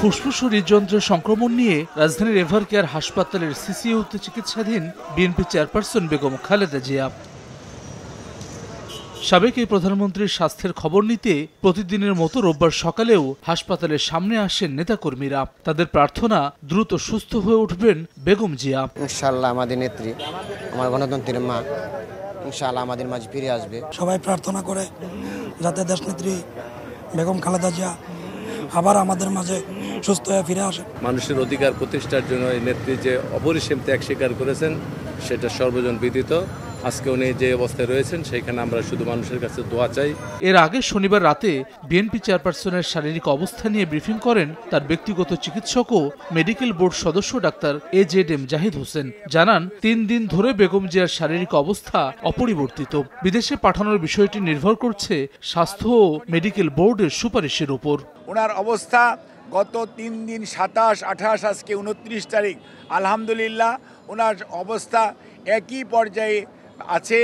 ফুসফুস ও হৃদযন্ত্রের সংক্রমণ নিয়ে রাজধানীর এভার কেয়ার হাসপাতালের সিসিইউতে চিকিৎসাধীন বিএনপি চেয়ারপারসন বেগম খালেদা জিয়া। সাবেক এই প্রধানমন্ত্রীর স্বাস্থ্যের খবর নিতে প্রতিদিনের মতো রোববার সকালেও হাসপাতালের সামনে আসেন নেতাকর্মীরা। তাদের প্রার্থনা দ্রুত সুস্থ হয়ে উঠবেন বেগম জিয়া। ইনশাআল্লাহ আমাদের নেত্রী, আমার গণতন্ত্রের মা, ইনশাআল্লাহ আমাদের মাঝে ফিরে আসবে। সবাই প্রার্থনা করে যাতে দেশনেত্রী বেগম খালেদা জিয়া আবার আমাদের মাঝে সুস্থ হয়ে ফিরে আসে। মানুষের অধিকার প্রতিষ্ঠার জন্য এই নেত্রী যে অপরিসীম ত্যাগ স্বীকার করেছেন সেটা সর্বজন বিদিত। আজকে উনি যে অবস্থায় রয়েছেন সেখানে আমরা শুধু মানুষের কাছে দোয়া চাই। এর আগে শনিবার রাতে বিএনপি চেয়ারপারসনের শারীরিক অবস্থা নিয়ে ব্রিফিং করেন তার ব্যক্তিগত চিকিৎসক ও মেডিকেল বোর্ড সদস্য ডাক্তার AZM জাহিদ হোসেন। জানান ৩ দিন ধরে বেগম জিয়ার শারীরিক অবস্থা অপরিবর্তিত। বিদেশে পাঠানোর বিষয়টি নির্ভর করছে স্বাস্থ্য ও মেডিকেল বোর্ডের সুপারিশের উপর। ওনার অবস্থা গত 3 দিন 27, 28, আজকে 29 তারিখ, আলহামদুলিল্লাহ ওনার অবস্থা একই পর্যায়ে আছে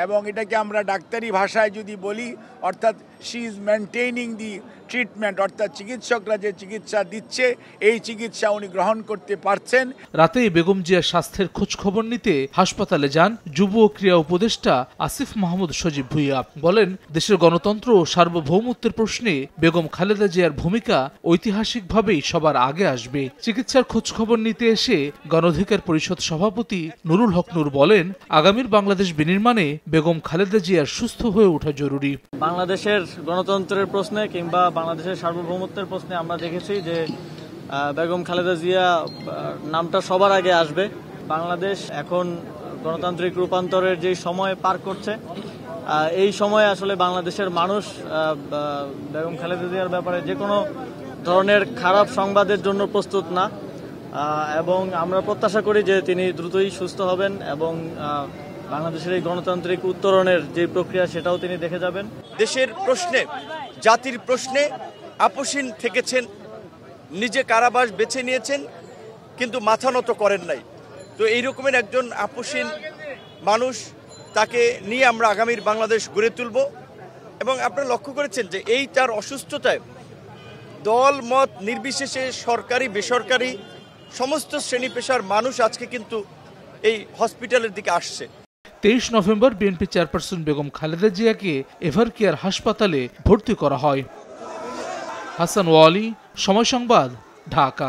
এবং এটাকে আমরা ডাক্তারি ভাষায় যদি বলি অর্থাৎ শি ইজ মেনটেইনিং দি ট্রিটমেন্ট, অর্থাৎ চিকিৎসকরা যে চিকিৎসা দিচ্ছে এই চিকিৎসা উনি গ্রহণ করতে পারছেন। রাতে বেগম জিয়ার স্বাস্থ্যের খোঁজ খবর নিতে হাসপাতালে যান যুব ও ক্রীড়া উপদেষ্টা আসিফ মাহমুদ সজীব ভুইয়া। বলেন, দেশের গণতন্ত্র ও সার্বভৌমত্বের প্রশ্নে বেগম খালেদা জিয়ার ভূমিকা ঐতিহাসিকভাবেই সবার আগে আসবে। চিকিৎসার খোঁজ খবর নিতে এসে গণ অধিকার পরিষদ সভাপতি নুরুল হক নূর বলেন, আগামীর বাংলাদেশ বিনির্মাণে বেগম খালেদা জিয়ার সুস্থ হয়ে ওঠা জরুরি। বাংলাদেশের গণতন্ত্রের প্রশ্নে কিংবা বাংলাদেশের সার্বভৌমত্বের প্রশ্নে আমরা দেখেছি যে বেগম খালেদা জিয়া নামটা সবার আগে আসবে। বাংলাদেশ এখন গণতান্ত্রিক রূপান্তরের যে সময় পার করছে, এই সময়ে আসলে বাংলাদেশের মানুষ বেগম খালেদা জিয়ার ব্যাপারে যে কোনো ধরনের খারাপ সংবাদের জন্য প্রস্তুত না এবং আমরা প্রত্যাশা করি যে তিনি দ্রুতই সুস্থ হবেন এবং বাংলাদেশের এই গণতান্ত্রিক উত্তরণের যে প্রক্রিয়া সেটাও তিনি দেখে যাবেন। দেশের প্রশ্নে, জাতির প্রশ্নে আপোষহীন থেকেছেন, নিজে কারাবাস বেছে নিয়েছেন কিন্তু মাথা নত করেন নাই। তো এই রকমের একজন আপোষহীন মানুষ, তাকে নিয়ে আমরা আগামীর বাংলাদেশ গড়ে তুলব। এবং আপনারা লক্ষ্য করেছেন যে এই তার অসুস্থতায় দল মত নির্বিশেষে সরকারি বেসরকারি সমস্ত শ্রেণী পেশার মানুষ আজকে কিন্তু এই হসপিটালের দিকে আসছে। 23 November BNP chairperson Begum Khaleda জিয়াকে এভার কেয়ার হাসপাতালে ভর্তি করা হয়। হাসান ওয়ালি, সময় সংবাদ, ঢাকা।